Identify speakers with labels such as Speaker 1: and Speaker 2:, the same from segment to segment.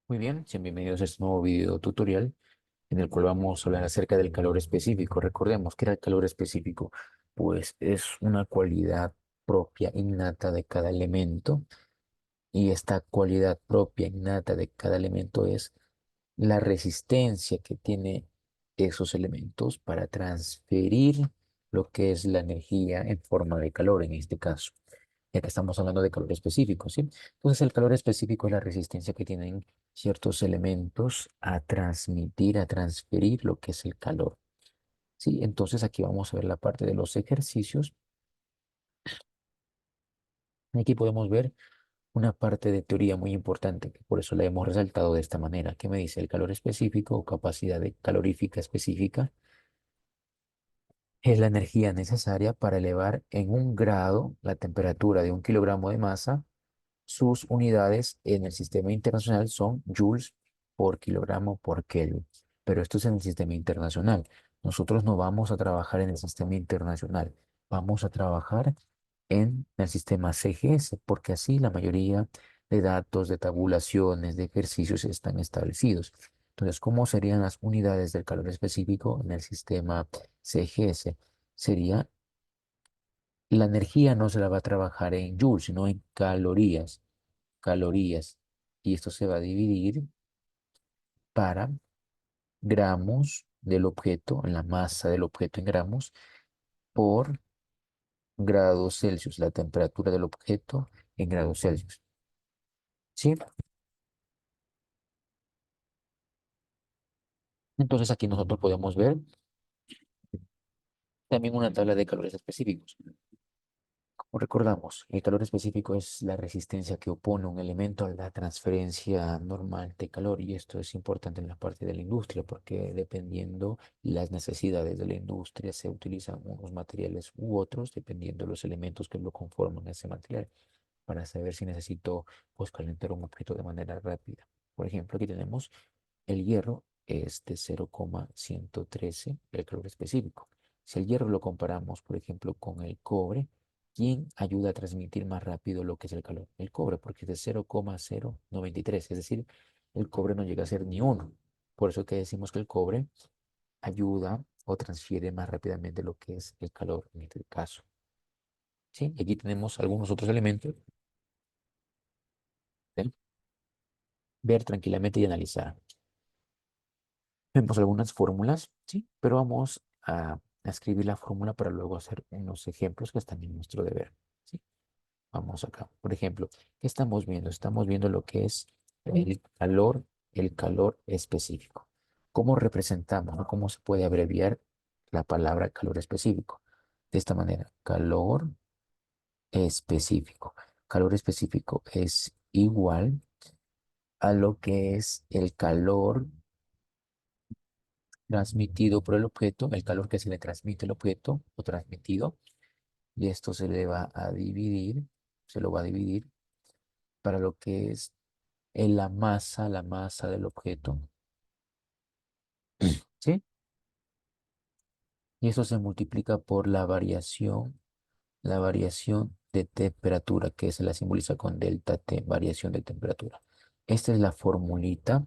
Speaker 1: Muy bien, sean bienvenidos a este nuevo video tutorial en el cual vamos a hablar acerca del calor específico. Recordemos que era el calor específico, pues es una cualidad propia innata de cada elemento y esta cualidad propia innata de cada elemento es la resistencia que tiene esos elementos para transferir lo que es la energía en forma de calor en este caso. Ya que estamos hablando de calor específico, ¿sí? Entonces el calor específico es la resistencia que tienen ciertos elementos a transmitir, a transferir lo que es el calor, ¿sí? Entonces aquí vamos a ver la parte de los ejercicios. Aquí podemos ver una parte de teoría muy importante, que por eso la hemos resaltado de esta manera. ¿Qué me dice? El calor específico o capacidad de calorífica específica es la energía necesaria para elevar en 1 grado la temperatura de 1 kilogramo de masa. Sus unidades en el sistema internacional son joules por kilogramo por Kelvin, pero esto es en el sistema internacional. Nosotros no vamos a trabajar en el sistema internacional, vamos a trabajar en el sistema CGS, porque así la mayoría de datos, de tabulaciones, de ejercicios están establecidos. Entonces, ¿cómo serían las unidades del calor específico en el sistema CGS? Sería la energía no se la va a trabajar en joules, sino en calorías calorías. Y esto se va a dividir para gramos del objeto, en la masa del objeto en gramos, por grados Celsius, la temperatura del objeto en grados Celsius. ¿Sí? Entonces aquí nosotros podemos ver también una tabla de calores específicos. Como recordamos, el calor específico es la resistencia que opone un elemento a la transferencia normal de calor y esto es importante en la parte de la industria porque dependiendo las necesidades de la industria se utilizan unos materiales u otros dependiendo de los elementos que lo conforman ese material para saber si necesito pues calentar un objeto de manera rápida. Por ejemplo, aquí tenemos el hierro es de 0,113 el calor específico. Si el hierro lo comparamos, por ejemplo, con el cobre, ¿quién ayuda a transmitir más rápido lo que es el calor? El cobre, porque es de 0,093, es decir, el cobre no llega a ser ni uno. Por eso que decimos que el cobre ayuda o transfiere más rápidamente lo que es el calor en este caso. ¿Sí? Y aquí tenemos algunos otros elementos. ¿Sí? Ver tranquilamente y analizar. Vemos algunas fórmulas, ¿sí? Pero vamos a escribir la fórmula para luego hacer unos ejemplos que están en nuestro deber, ¿sí? Vamos acá. Por ejemplo, ¿qué estamos viendo? Estamos viendo lo que es el calor específico. ¿Cómo representamos, no? ¿Cómo se puede abreviar la palabra calor específico? De esta manera, calor específico. Calor específico es igual a lo que es el calor transmitido por el objeto, el calor que se le transmite al objeto o transmitido, y esto se le va a dividir, se lo va a dividir para lo que es la masa del objeto, ¿sí? Y eso se multiplica por la variación de temperatura, que se la simboliza con delta T, variación de temperatura. Esta es la formulita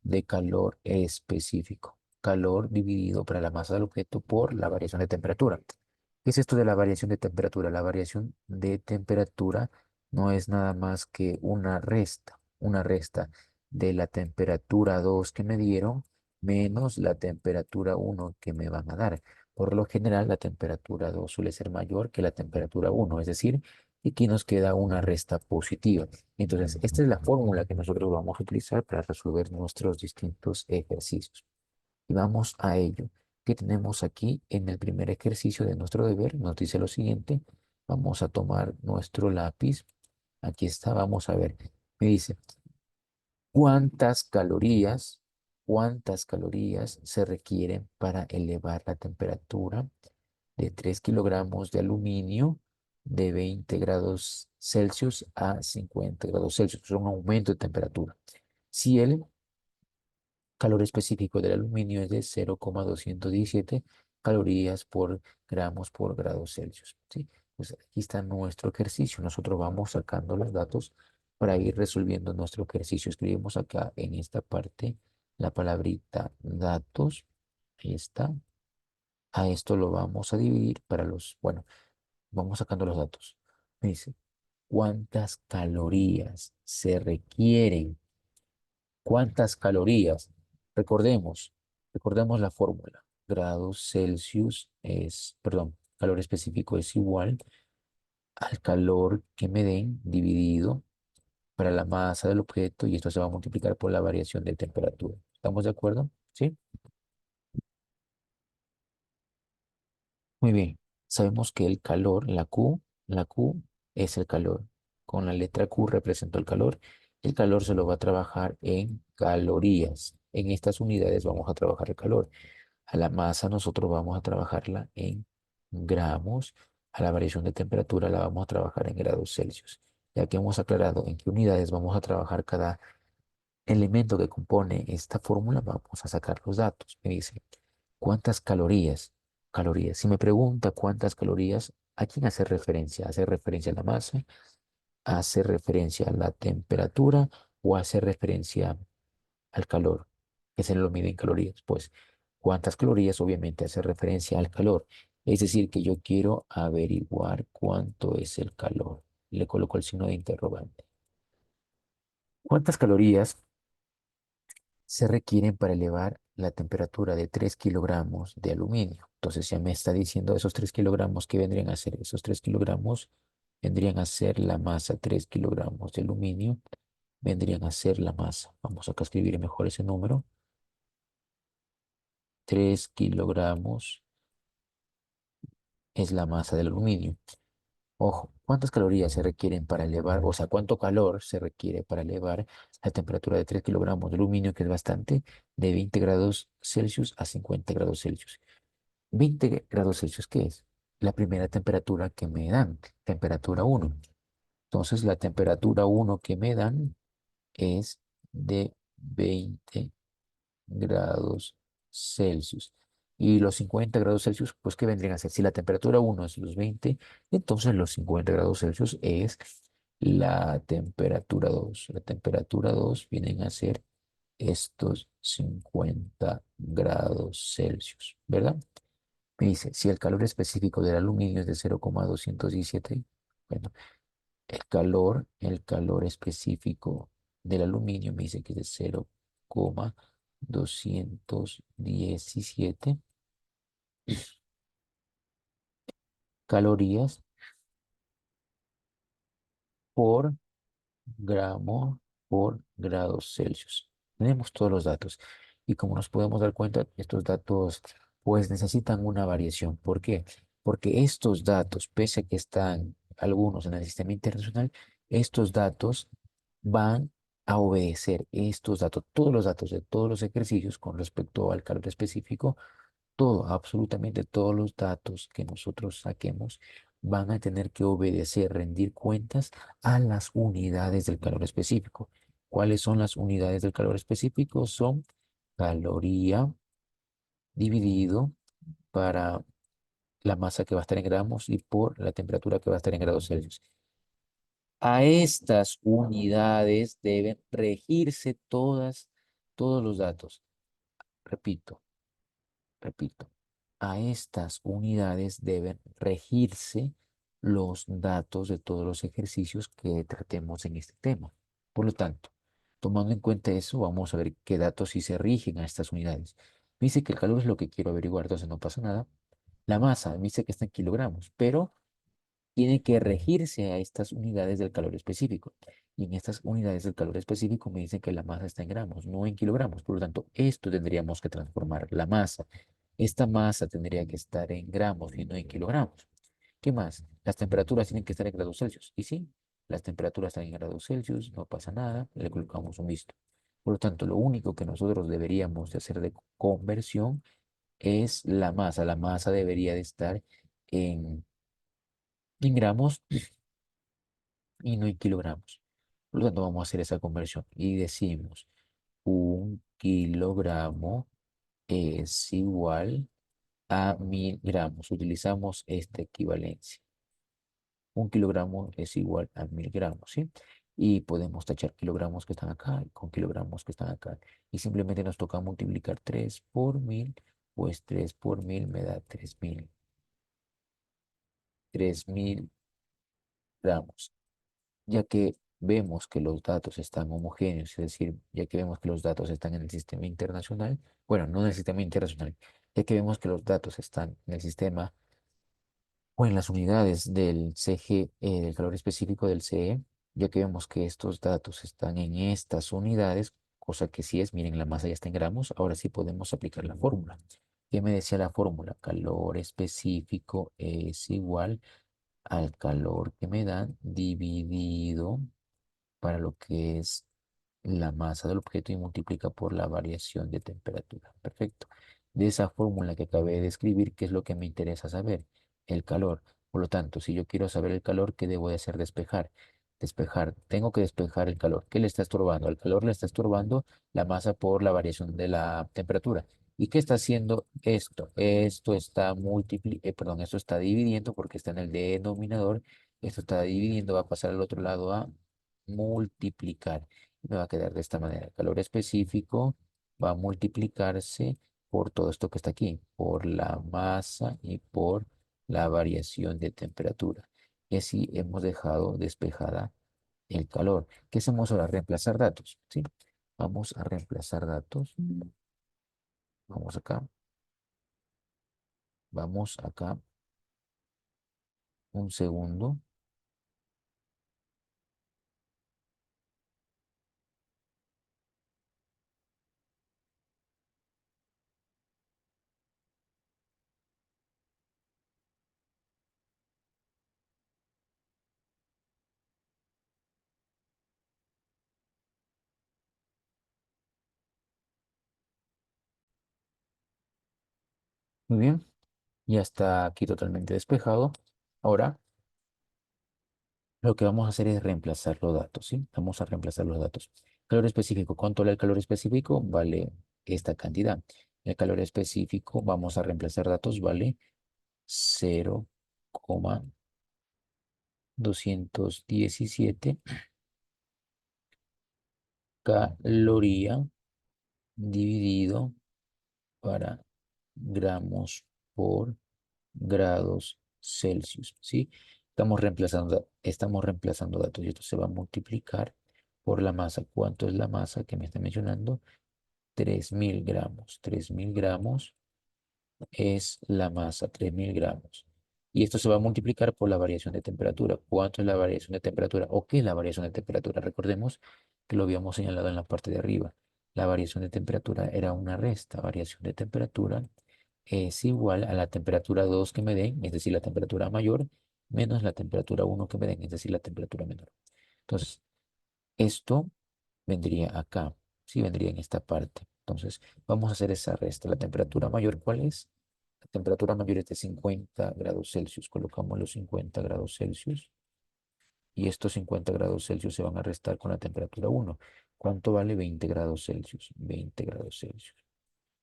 Speaker 1: de calor específico. Calor dividido para la masa del objeto por la variación de temperatura. ¿Qué es esto de la variación de temperatura? La variación de temperatura no es nada más que una resta de la temperatura 2 que me dieron menos la temperatura 1 que me van a dar. Por lo general, la temperatura 2 suele ser mayor que la temperatura 1, es decir, aquí nos queda una resta positiva. Entonces, esta es la fórmula que nosotros vamos a utilizar para resolver nuestros distintos ejercicios. Y vamos a ello. ¿Qué tenemos aquí en el primer ejercicio de nuestro deber? Nos dice lo siguiente. Vamos a tomar nuestro lápiz. Aquí está, vamos a ver. Me dice, ¿cuántas calorías, cuántas calorías se requieren para elevar la temperatura de 3 kilogramos de aluminio de 20 grados Celsius a 50 grados Celsius? Es un aumento de temperatura. Si el calor específico del aluminio es de 0,217 calorías por gramos por grado Celsius, ¿sí? Pues aquí está nuestro ejercicio. Nosotros vamos sacando los datos para ir resolviendo nuestro ejercicio. Escribimos acá en esta parte la palabrita datos. Ahí está. A esto lo vamos a dividir para los, bueno, vamos sacando los datos. Me dice, ¿cuántas calorías se requieren? ¿Cuántas calorías? Recordemos, recordemos la fórmula. Grados Celsius es, perdón, calor específico es igual al calor que me den dividido para la masa del objeto y esto se va a multiplicar por la variación de temperatura. ¿Estamos de acuerdo? ¿Sí? Muy bien. Sabemos que el calor, la Q es el calor. Con la letra Q represento el calor. El calor se lo va a trabajar en calorías. En estas unidades vamos a trabajar el calor. A la masa nosotros vamos a trabajarla en gramos. A la variación de temperatura la vamos a trabajar en grados Celsius. Ya que hemos aclarado en qué unidades vamos a trabajar cada elemento que compone esta fórmula, vamos a sacar los datos. Me dice, ¿cuántas calorías? Calorías. Si me pregunta cuántas calorías, ¿a quién hace referencia? ¿Hace referencia a la masa? ¿Hace referencia a la temperatura? ¿O hace referencia al calor? Que se lo mide en calorías. Pues, ¿cuántas calorías? Obviamente hace referencia al calor. Es decir, que yo quiero averiguar cuánto es el calor. Le coloco el signo de interrogante. ¿Cuántas calorías se requieren para elevar la temperatura de 3 kilogramos de aluminio? Entonces ya me está diciendo esos 3 kilogramos que vendrían a ser. Esos 3 kilogramos vendrían a ser la masa. 3 kilogramos de aluminio vendrían a ser la masa. Vamos acá a escribir mejor ese número. 3 kilogramos es la masa del aluminio. Ojo, ¿cuántas calorías se requieren para elevar, o sea, cuánto calor se requiere para elevar la temperatura de 3 kilogramos de aluminio, que es bastante, de 20 grados Celsius a 50 grados Celsius? 20 grados Celsius, ¿qué es? La primera temperatura que me dan, temperatura 1. Entonces, la temperatura 1 que me dan es de 20 grados Celsius. Y los 50 grados Celsius, pues, ¿qué vendrían a ser? Si la temperatura 1 es los 20, entonces los 50 grados Celsius es la temperatura 2. La temperatura 2 vienen a ser estos 50 grados Celsius, ¿verdad? Me dice, si el calor específico del aluminio es de 0,217, bueno, el calor específico del aluminio me dice que es de 0,217 calorías por gramo por grados Celsius. Tenemos todos los datos y como nos podemos dar cuenta, estos datos pues necesitan una variación. ¿Por qué? Porque estos datos, pese a que están algunos en el sistema internacional, estos datos van a obedecer estos datos, todos los datos de todos los ejercicios con respecto al calor específico, todo, absolutamente todos los datos que nosotros saquemos van a tener que obedecer, rendir cuentas a las unidades del calor específico. ¿Cuáles son las unidades del calor específico? Son caloría dividido para la masa que va a estar en gramos y por la temperatura que va a estar en grados Celsius. A estas unidades deben regirse todos los datos. Repito, repito, a estas unidades deben regirse los datos de todos los ejercicios que tratemos en este tema. Por lo tanto, tomando en cuenta eso, vamos a ver qué datos sí se rigen a estas unidades. Me dice que el calor es lo que quiero averiguar, entonces no pasa nada. La masa me dice que está en kilogramos, pero tiene que regirse a estas unidades del calor específico. Y en estas unidades del calor específico me dicen que la masa está en gramos, no en kilogramos. Por lo tanto, esto tendríamos que transformar la masa. Esta masa tendría que estar en gramos y no en kilogramos. ¿Qué más? Las temperaturas tienen que estar en grados Celsius. Y sí, las temperaturas están en grados Celsius, no pasa nada, le colocamos un visto. Por lo tanto, lo único que nosotros deberíamos de hacer de conversión es la masa. La masa debería de estar en gramos y no en kilogramos. Por lo tanto, vamos a hacer esa conversión y decimos 1 kilogramo es igual a 1000 gramos. Utilizamos esta equivalencia. 1 kilogramo es igual a 1000 gramos, ¿sí? y podemos tachar kilogramos que están acá con kilogramos que están acá. Y simplemente nos toca multiplicar 3 por 1000, pues 3 por 1000 me da 3000 gramos. Ya que vemos que los datos están homogéneos, es decir, ya que vemos que los datos están en el sistema internacional, bueno, no en el sistema internacional, ya que vemos que los datos están en el sistema o en las unidades del CG, del calor específico del CE, ya que vemos que estos datos están en estas unidades, cosa que sí es, miren, la masa ya está en gramos, ahora sí podemos aplicar la fórmula. ¿Qué me decía la fórmula? Calor específico es igual al calor que me dan dividido para lo que es la masa del objeto y multiplica por la variación de temperatura. Perfecto. De esa fórmula que acabé de escribir, ¿qué es lo que me interesa saber? El calor. Por lo tanto, si yo quiero saber el calor, ¿qué debo de hacer? Despejar. Despejar. Tengo que despejar el calor. ¿Qué le está estorbando? Al calor le está estorbando la masa por la variación de la temperatura. ¿Y qué está haciendo esto? Esto está perdón, esto está dividiendo porque está en el denominador. Esto está dividiendo, va a pasar al otro lado a multiplicar. Me va a quedar de esta manera. El calor específico va a multiplicarse por todo esto que está aquí, por la masa y por la variación de temperatura. Y así hemos dejado despejada el calor. ¿Qué hacemos ahora? Reemplazar datos. ¿Sí? Vamos a reemplazar datos. Vamos acá. Vamos acá. Un segundo. Muy bien. Ya está aquí totalmente despejado. Ahora lo que vamos a hacer es reemplazar los datos, ¿sí? Vamos a reemplazar los datos. Calor específico. ¿Cuánto vale el calor específico? Vale esta cantidad. El calor específico, vamos a reemplazar datos, vale 0,217 caloría dividido para gramos por grados Celsius, ¿sí? Estamos reemplazando datos y esto se va a multiplicar por la masa. ¿Cuánto es la masa que me está mencionando? 3000 gramos. 3000 gramos es la masa, 3000 gramos. Y esto se va a multiplicar por la variación de temperatura. ¿Cuánto es la variación de temperatura? ¿O qué es la variación de temperatura? Recordemos que lo habíamos señalado en la parte de arriba. La variación de temperatura era una resta. Variación de temperatura es igual a la temperatura 2 que me den, es decir, la temperatura mayor, menos la temperatura 1 que me den, es decir, la temperatura menor. Entonces, esto vendría acá, sí, vendría en esta parte. Entonces, vamos a hacer esa resta. La temperatura mayor, ¿cuál es? La temperatura mayor es de 50 grados Celsius. Colocamos los 50 grados Celsius y estos 50 grados Celsius se van a restar con la temperatura 1. ¿Cuánto vale 20 grados Celsius? 20 grados Celsius.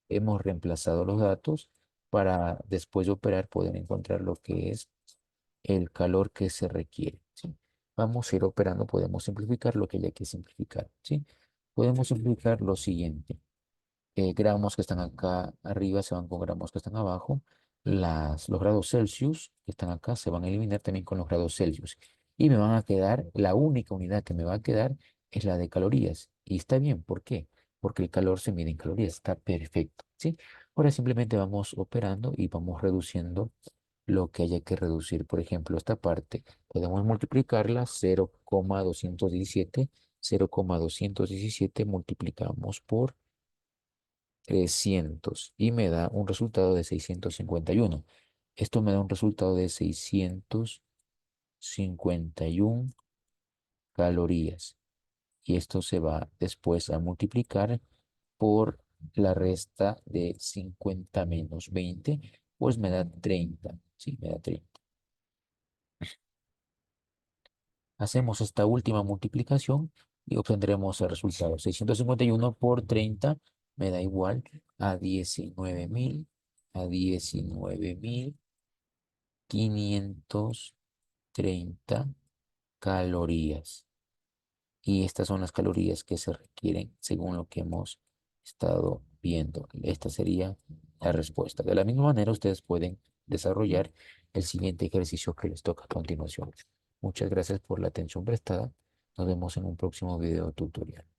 Speaker 1: Hemos reemplazado los datos para después de operar poder encontrar lo que es el calor que se requiere, ¿sí? Vamos a ir operando, podemos simplificar lo que haya que simplificar, ¿sí? Podemos simplificar lo siguiente. Gramos que están acá arriba se van con gramos que están abajo. Los grados Celsius que están acá se van a eliminar también con los grados Celsius. Y me van a quedar, la única unidad que me va a quedar es la de calorías. Y está bien, ¿por qué? Porque el calor se mide en calorías, está perfecto, ¿sí? Ahora simplemente vamos operando y vamos reduciendo lo que haya que reducir. Por ejemplo, esta parte podemos multiplicarla 0,217. 0,217 multiplicamos por 300 y me da un resultado de 651. Esto me da un resultado de 651 calorías. Y esto se va después a multiplicar por la resta de 50 menos 20, pues me da 30. Sí, me da 30. Hacemos esta última multiplicación y obtendremos el resultado. 651 por 30 me da igual a 19.530 calorías. y estas son las calorías que se requieren según lo que hemos estado viendo. Esta sería la respuesta. De la misma manera, ustedes pueden desarrollar el siguiente ejercicio que les toca a continuación. Muchas gracias por la atención prestada. Nos vemos en un próximo video tutorial.